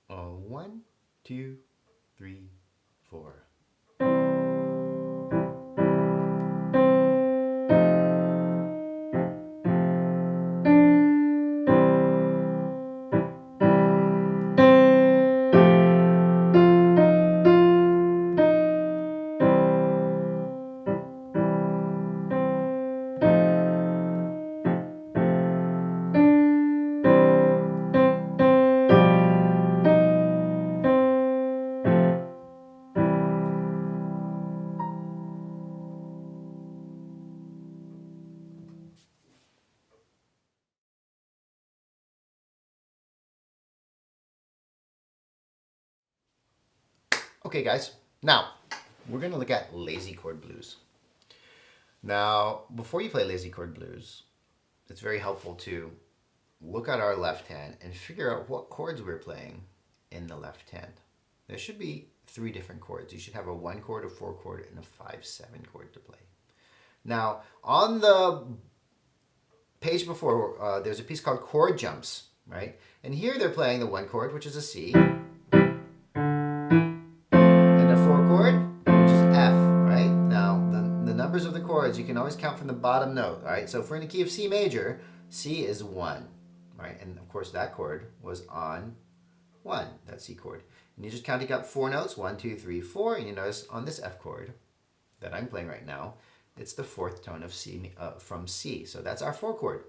1, 2, 3, 4. Okay, guys, now we're going to look at Lazy Chord Blues. Now, before you play Lazy Chord Blues, it's very helpful to look at our left hand and figure out what chords we're playing in the left hand. There should be 3 different chords. You should have a 1 chord, a 4 chord, and a 5/7 chord to play. Now, on the page before, there's a piece called Chord Jumps, right? And here they're playing the 1 chord, which is a C, and a 4 chord, which is F, right? Now, the numbers of the chords, you can always count from the bottom note, all right? So if we're in the key of C major, C is 1, right? And of course, that chord was on 1, that C chord. And you're just counting up 4 notes, 1, 2, 3, 4, and you notice on this F chord that I'm playing right now, it's the 4th tone of C from C. So that's our 4 chord.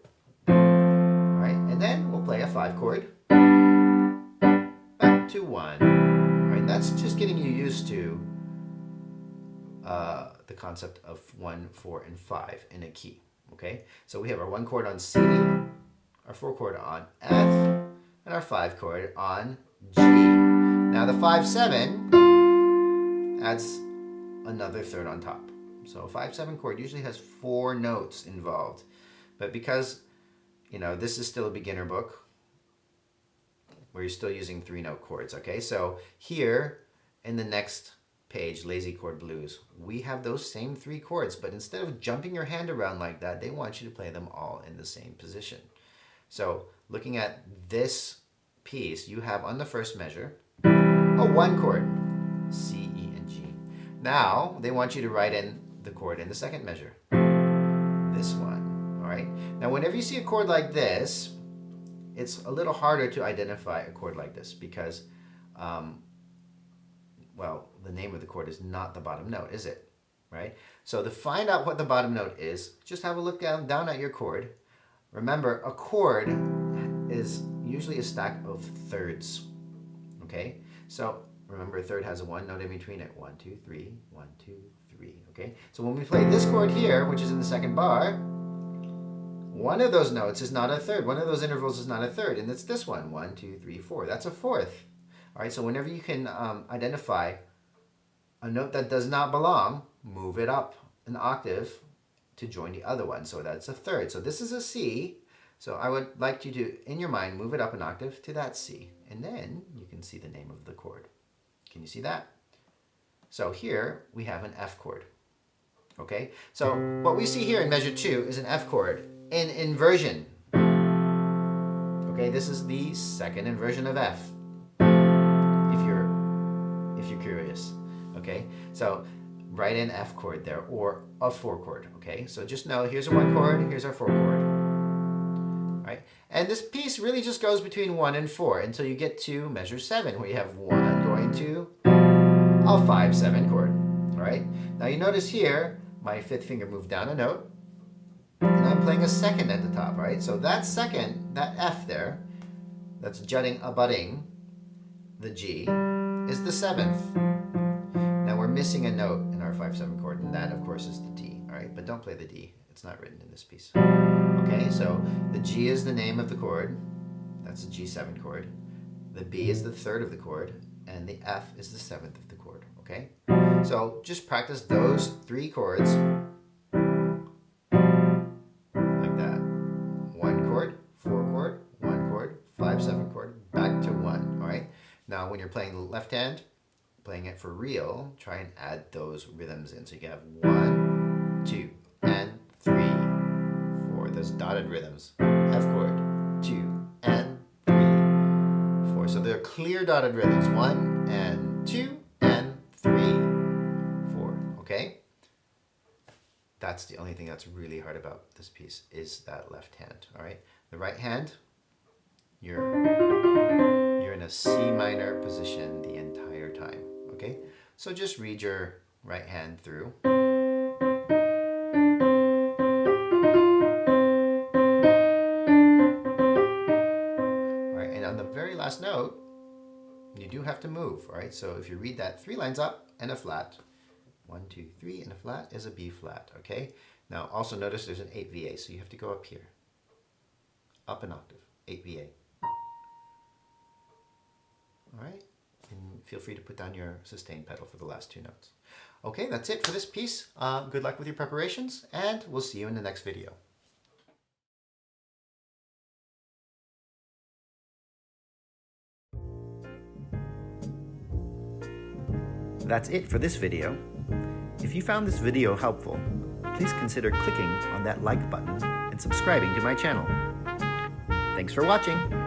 All right, and then we'll play a 5 chord back to 1. All right, and that's just getting you used to the concept of 1, 4, and 5 in a key. Okay, so we have our 1 chord on C, our 4 chord on F, and our 5 chord on G. Now the 5/7 adds another third on top. So a 5/7 chord usually has 4 notes involved. But because, this is still a beginner book where you're still using 3-note chords, okay? So here in the next page, Lazy Chord Blues, we have those same 3 chords, but instead of jumping your hand around like that, they want you to play them all in the same position. So looking at this piece, you have on the first measure a 1 chord, C, E, and G. Now they want you to write in the chord in the second measure, this one, all right? Now whenever you see a chord like this, it's a little harder to identify a chord like this because, the name of the chord is not the bottom note, is it? Right? So to find out what the bottom note is, just have a look down at your chord. Remember, a chord is usually a stack of thirds, okay? So remember, a third has a 1 note in between it. 1, 2, 3, 1, 2, 3, okay? So when we play this chord here, which is in the second bar, one of those notes is not a third. One of those intervals is not a third, and it's this one. 1, 2, 3, 4. That's a 4th. All right, so whenever you can identify a note that does not belong, move it up an octave to join the other one. So that's a 3rd. So this is a C. So I would like you to, in your mind, move it up an octave to that C. And then you can see the name of the chord. Can you see that? So here we have an F chord. Okay? So what we see here in measure 2 is an F chord in inversion. Okay, this is the second inversion of F. If you're curious. Okay? So write in F chord there, or a 4 chord. Okay? So just know here's a 1 chord, here's our 4 chord. Right? And this piece really just goes between 1 and 4 until you get to measure 7, where you have 1 going to a 5/7 chord. All right? Now you notice here, my 5th finger moved down a note, and I'm playing a 2nd at the top, right? So that 2nd, that F there, that's abutting the G, is the 7th. Now we're missing a note in our 5/7 chord, and that, of course, is the D, all right? But don't play the D. It's not written in this piece. Okay, so the G is the name of the chord. That's the G7 chord. The B is the 3rd of the chord, and the F is the 7th of the chord, okay? So just practice those 3 chords like that. 1 chord, 4 chord, 1 chord, 5/7 chord, back to 1, all right? Now when you're playing the left hand, playing it for real, try and add those rhythms in. So you can have 1, 2, and 3, 4. Those dotted rhythms. F chord, 2, and 3, 4. So they're clear dotted rhythms. 1 and 2 and 3, 4. Okay? That's the only thing that's really hard about this piece is that left hand. All right? The right hand, you're in a C minor position the entire time. Okay? So just read your right hand through. On the very last note, you do have to move, all right? So if you read that 3 lines up and a flat, 1, 2, 3, and a flat is a B flat, okay? Now also notice there's an 8 VA, so you have to go up here. Up an octave, 8 VA. All right? And feel free to put down your sustain pedal for the last 2 notes. Okay, that's it for this piece. Good luck with your preparations, and we'll see you in the next video. That's it for this video. If you found this video helpful, please consider clicking on that like button and subscribing to my channel. Thanks for watching.